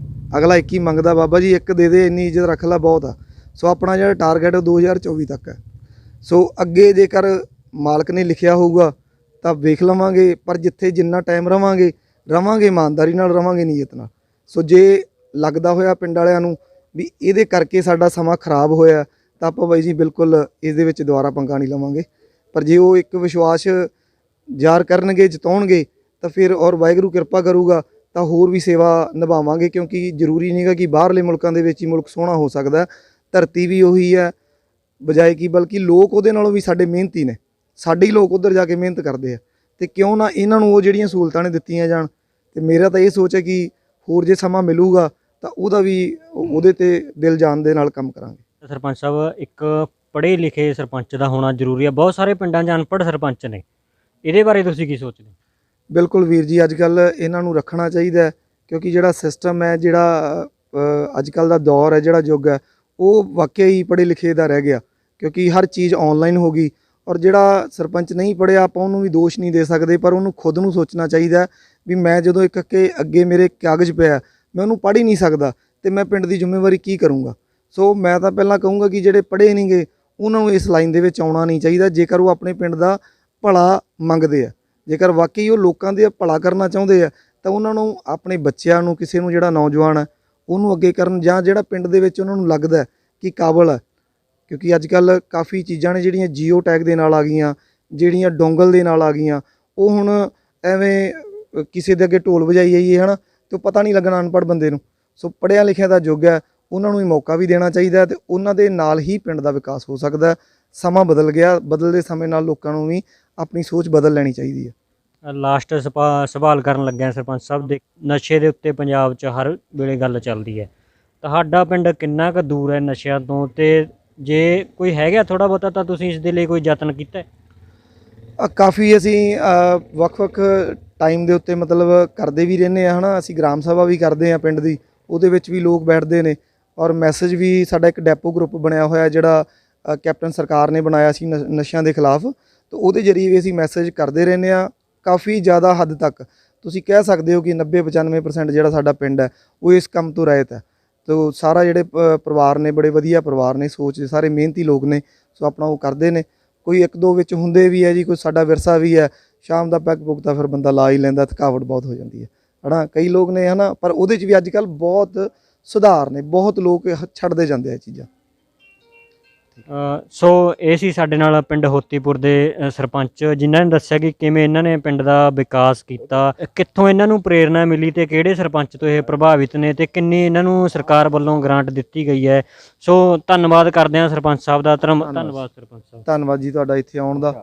ਅਗਲਾ ਇੱਕ ਹੀ ਮੰਗਦਾ, ਬਾਬਾ ਜੀ ਇੱਕ ਦੇ ਦੇ, ਇੰਨੀ ਇੱਜ਼ਤ ਰੱਖ ਲੈ, ਬਹੁਤ ਆ। ਸੋ ਆਪਣਾ ਜਿਹੜਾ ਟਾਰਗੇਟ ਉਹ 2024 ਤੱਕ ਹੈ। ਸੋ ਅੱਗੇ ਜੇਕਰ ਮਾਲਕ ਨੇ ਲਿਖਿਆ ਹੋਊਗਾ ਤਾਂ ਵੇਖ ਲਵਾਂਗੇ, ਪਰ ਜਿੱਥੇ ਜਿੰਨਾ ਟਾਈਮ ਰਵਾਂਗੇ ਇਮਾਨਦਾਰੀ ਨਾਲ, ਰਵਾਂਗੇ ਨੀਅਤ ਨਾਲ। ਸੋ ਜੇ ਲੱਗਦਾ ਹੋਇਆ ਪਿੰਡ ਵਾਲਿਆਂ ਨੂੰ ਵੀ ਇਹਦੇ ਕਰਕੇ ਸਾਡਾ ਸਮਾਂ ਖਰਾਬ ਹੋਇਆ, ਤਾਂ ਆਪਾਂ ਬਾਈ ਜੀ ਬਿਲਕੁਲ ਇਸ ਦੇ ਵਿੱਚ ਦੁਬਾਰਾ ਪੰਗਾ ਨਹੀਂ ਲਵਾਂਗੇ। ਪਰ ਜੇ ਉਹ ਇੱਕ ਵਿਸ਼ਵਾਸ ਜ਼ਾਹਰ ਕਰਨਗੇ, ਜਿਤਾਉਣਗੇ, ਤਾਂ ਫਿਰ ਔਰ ਵਾਹਿਗੁਰੂ ਕਿਰਪਾ ਕਰੂਗਾ ਤਾਂ ਹੋਰ ਵੀ ਸੇਵਾ ਨਿਭਾਵਾਂਗੇ, ਕਿਉਂਕਿ ਜ਼ਰੂਰੀ ਨਹੀਂਗਾ ਕਿ ਬਾਹਰਲੇ ਮੁਲਕਾਂ ਦੇ ਵਿੱਚ ਹੀ ਮੁਲਕ ਸੋਹਣਾ ਹੋ ਸਕਦਾ। ਧਰਤੀ ਵੀ ਉਹੀ ਹੈ, ਬਜਾਏ ਕਿ ਬਲਕਿ ਲੋਕ ਉਹਦੇ ਨਾਲੋਂ ਵੀ ਸਾਡੇ ਮਿਹਨਤੀ ਨੇ, ਸਾਡੇ ਹੀ ਲੋਕ ਉੱਧਰ ਜਾ ਕੇ ਮਿਹਨਤ ਕਰਦੇ ਆ, ਤੇ ਕਿਉਂ ਨਾ ਇਹਨਾਂ ਨੂੰ ਉਹ ਜਿਹੜੀਆਂ ਸਹੂਲਤਾਂ ਨੇ ਦਿੱਤੀਆਂ ਜਾਣ। ਤੇ ਮੇਰਾ ਤਾਂ ਇਹ ਸੋਚ ਹੈ ਕਿ ਹੋਰ ਜੇ ਸਮਾਂ ਮਿਲੂਗਾ ਤਾਂ ਉਹਦਾ ਵੀ ਉਹਦੇ ਤੇ ਦਿਲ ਜਾਨ ਦੇ ਨਾਲ ਕੰਮ ਕਰਾਂਗੇ। ਸਰਪੰਚ ਸਾਹਿਬ, ਇੱਕ ਪੜ੍ਹੇ ਲਿਖੇ ਸਰਪੰਚ ਦਾ ਹੋਣਾ ਜ਼ਰੂਰੀ ਹੈ। ਬਹੁਤ ਸਾਰੇ ਪਿੰਡਾਂ 'ਚ ਅਨਪੜ੍ਹ ਸਰਪੰਚ ਨੇ, ਇਹਦੇ ਬਾਰੇ ਤੁਸੀਂ ਕੀ ਸੋਚਦੇ ਹੋ? ਬਿਲਕੁਲ ਵੀਰ ਜੀ, ਅੱਜ ਕੱਲ ਇਹਨਾਂ ਨੂੰ ਰੱਖਣਾ ਚਾਹੀਦਾ ਹੈ, ਕਿਉਂਕਿ ਜਿਹੜਾ ਸਿਸਟਮ ਹੈ, ਜਿਹੜਾ ਅੱਜ ਕੱਲ ਦਾ ਦੌਰ ਹੈ, ਜਿਹੜਾ ਯੁੱਗ ਹੈ, ਉਹ ਵਾਕਿਆ ਹੀ ਪੜ੍ਹੇ ਲਿਖੇ ਦਾ ਰਹਿ ਗਿਆ, ਕਿਉਂਕਿ ਹਰ ਚੀਜ਼ ਆਨਲਾਈਨ ਹੋ ਗਈ। ਔਰ ਜਿਹੜਾ ਸਰਪੰਚ ਨਹੀਂ ਪੜ੍ਹਿਆ, ਆਪਾਂ ਉਹਨੂੰ ਵੀ ਦੋਸ਼ ਨਹੀਂ ਦੇ ਸਕਦੇ, ਪਰ ਉਹਨੂੰ ਖੁਦ ਨੂੰ ਸੋਚਣਾ ਚਾਹੀਦਾ ਵੀ ਮੈਂ ਜਦੋਂ ਇੱਕ ਅੱਗੇ ਮੇਰੇ ਕਾਗਜ਼ ਪਿਆ, ਮੈਂ ਉਹਨੂੰ ਪੜ੍ਹ ਹੀ ਨਹੀਂ ਸਕਦਾ ਤੇ ਮੈਂ ਪਿੰਡ ਦੀ ਜ਼ਿੰਮੇਵਾਰੀ ਕੀ ਕਰੂੰਗਾ। ਸੋ ਮੈਂ ਤਾਂ ਪਹਿਲਾਂ ਕਹੂੰਗਾ ਕਿ ਜਿਹੜੇ ਪੜ੍ਹੇ ਨਹੀਂਗੇ ਉਹਨਾਂ ਨੂੰ ਇਸ ਲਾਈਨ ਦੇ ਵਿੱਚ ਆਉਣਾ ਨਹੀਂ ਚਾਹੀਦਾ, ਜੇਕਰ ਉਹ ਆਪਣੇ ਪਿੰਡ ਦਾ ਭਲਾ ਮੰਗਦੇ ਆ, ਜੇਕਰ ਵਾਕਈ ਉਹ ਲੋਕਾਂ ਦੇ ਭਲਾ ਕਰਨਾ ਚਾਹੁੰਦੇ ਆ, ਤਾਂ ਉਹਨਾਂ ਨੂੰ ਆਪਣੇ ਬੱਚਿਆਂ ਨੂੰ, ਕਿਸੇ ਨੂੰ ਜਿਹੜਾ ਨੌਜਵਾਨ ਹੈ ਉਹਨੂੰ ਅੱਗੇ ਕਰਨ, ਜਾਂ ਜਿਹੜਾ ਪਿੰਡ ਦੇ ਵਿੱਚ ਉਹਨਾਂ ਨੂੰ ਲੱਗਦਾ ਕਿ ਕਾਬਲ ਹੈ। ਕਿਉਂਕਿ ਅੱਜ ਕੱਲ ਕਾਫੀ ਚੀਜ਼ਾਂ ਨੇ ਜਿਹੜੀਆਂ ਜੀਓ ਟੈਗ ਦੇ ਨਾਲ ਆ ਗਈਆਂ, ਜਿਹੜੀਆਂ ਡੋਂਗਲ ਦੇ ਨਾਲ ਆ ਗਈਆਂ, ਉਹ ਹੁਣ ਐਵੇਂ ਕਿਸੇ ਦੇ ਅੱਗੇ ਢੋਲ ਵਜਾਈ ਜਾਈਏ ਹੈ ਨਾ, ਤੇ ਉਹ ਪਤਾ ਨਹੀਂ ਲੱਗਣਾ ਅਨਪੜ੍ਹ ਬੰਦੇ ਨੂੰ। ਸੋ ਪੜ੍ਹਿਆ ਲਿਖਿਆ ਦਾ ਯੁੱਗ ਹੈ, ਉਹਨਾਂ ਨੂੰ ਹੀ ਮੌਕਾ ਵੀ ਦੇਣਾ ਚਾਹੀਦਾ, ਤੇ ਉਹਨਾਂ ਦੇ ਨਾਲ ਹੀ ਪਿੰਡ ਦਾ ਵਿਕਾਸ ਹੋ ਸਕਦਾ। ਸਮਾਂ ਬਦਲ ਗਿਆ, ਬਦਲਦੇ ਸਮੇਂ ਨਾਲ ਲੋਕਾਂ ਨੂੰ ਵੀ ਆਪਣੀ ਸੋਚ ਬਦਲ ਲੈਣੀ ਚਾਹੀਦੀ ਹੈ। ਲਾਸਟ ਸਵਾਲ ਕਰਨ ਲੱਗਿਆ ਸਰਪੰਚ ਸਾਹਿਬ ਦੇ, ਨਸ਼ੇ ਦੇ ਉੱਤੇ ਪੰਜਾਬ 'ਚ ਹਰ ਵੇਲੇ ਗੱਲ ਚੱਲਦੀ ਹੈ। ਤੁਹਾਡਾ ਪਿੰਡ ਕਿੰਨਾ ਕੁ ਦੂਰ ਹੈ ਨਸ਼ਿਆਂ ਤੋਂ, ਤੇ ਜੇ ਕੋਈ ਹੈਗਾ ਥੋੜ੍ਹਾ ਬਹੁਤਾ ਤਾਂ ਤੁਸੀਂ ਇਸ ਦੇ ਲਈ ਕੋਈ ਯਤਨ ਕੀਤਾ ਹੈ? ਕਾਫੀ ਅਸੀਂ ਵੱਖ-ਵੱਖ ਟਾਈਮ ਦੇ ਉੱਤੇ ਮਤਲਬ ਕਰਦੇ ਵੀ ਰਹਿੰਦੇ ਆ, ਹੈ ਨਾ। ਅਸੀਂ ਗ੍ਰਾਮ ਸਭਾ ਵੀ ਕਰਦੇ ਆ ਪਿੰਡ ਦੀ, ਉਹਦੇ ਵਿੱਚ ਵੀ ਲੋਕ ਬੈਠਦੇ ਨੇ, ਔਰ ਮੈਸੇਜ ਵੀ ਸਾਡਾ ਇੱਕ ਡੈਪੋ ਗਰੁੱਪ ਬਣਿਆ ਹੋਇਆ, ਜਿਹੜਾ ਕੈਪਟਨ ਸਰਕਾਰ ਨੇ ਬਣਾਇਆ ਸੀ ਨਸ਼ਿਆਂ ਦੇ ਖਿਲਾਫ। ਤਾਂ ਉਹਦੇ ਜ਼ਰੀਏ ਵੀ ਅਸੀਂ ਮੈਸੇਜ ਕਰਦੇ ਰਹਿੰਦੇ ਆ। ਕਾਫੀ ਜ਼ਿਆਦਾ ਹੱਦ ਤੱਕ ਤੁਸੀਂ ਕਹਿ ਸਕਦੇ ਹੋ ਕਿ 90-95% ਜਿਹੜਾ ਸਾਡਾ ਪਿੰਡ ਹੈ ਉਹ ਇਸ ਕੰਮ ਤੋਂ ਰਹਿਤ ਹੈ। ਤੋ ਸਾਰਾ ਜਿਹੜੇ ਪਰਿਵਾਰ ਨੇ, ਬੜੇ ਵਧੀਆ ਪਰਿਵਾਰ ਨੇ, ਸੋਚ ਸਾਰੇ ਮਿਹਨਤੀ ਲੋਕ ਨੇ, ਸੋ ਆਪਣਾ ਉਹ ਕਰਦੇ ਨੇ। ਕੋਈ ਇੱਕ ਦੋ ਵਿੱਚ ਹੁੰਦੇ ਵੀ ਹੈ ਜੀ, ਕੋਈ ਸਾਡਾ ਵਿਰਸਾ ਵੀ ਹੈ, ਸ਼ਾਮ ਦਾ ਪੈਗ ਪੁੱਗ ਤਾਂ ਫਿਰ ਬੰਦਾ ਲਾ ਹੀ ਲੈਂਦਾ, ਥਕਾਵਟ ਬਹੁਤ ਹੋ ਜਾਂਦੀ ਹੈ ਨਾ, ਕਈ ਲੋਕ ਨੇ, ਹੈ ਨਾ। ਪਰ ਉਹਦੇ 'ਚ ਵੀ ਅੱਜ ਕੱਲ੍ਹ ਬਹੁਤ ਸੁਧਾਰ ਨੇ, ਬਹੁਤ ਲੋਕ ਛੱਡਦੇ ਜਾਂਦੇ ਆ ਇਹ ਚੀਜ਼ਾਂ। ਸੋ ਇਹ ਸੀ ਸਾਡੇ ਨਾਲ ਪਿੰਡ ਹੋਤੀਪੁਰ ਦੇ ਸਰਪੰਚ, ਜਿਨ੍ਹਾਂ ਨੇ ਦੱਸਿਆ ਕਿ ਕਿਵੇਂ ਇਹਨਾਂ ਨੇ ਪਿੰਡ ਦਾ ਵਿਕਾਸ ਕੀਤਾ, ਕਿੱਥੋਂ ਇਹਨਾਂ ਨੂੰ ਪ੍ਰੇਰਨਾ ਮਿਲੀ ਤੇ ਕਿਹੜੇ ਸਰਪੰਚ ਤੋਂ ਇਹ ਪ੍ਰਭਾਵਿਤ ਨੇ, ਤੇ ਕਿੰਨੀ ਇਹਨਾਂ ਨੂੰ ਸਰਕਾਰ ਵੱਲੋਂ ਗ੍ਰਾਂਟ ਦਿੱਤੀ ਗਈ ਹੈ। ਸੋ ਧੰਨਵਾਦ ਕਰਦੇ ਹਾਂ ਸਰਪੰਚ ਸਾਹਿਬ ਦਾ। ਧੰਨਵਾਦ ਸਰਪੰਚ ਸਾਹਿਬ। ਧੰਨਵਾਦ ਜੀ ਤੁਹਾਡਾ ਇੱਥੇ ਆਉਣ ਦਾ।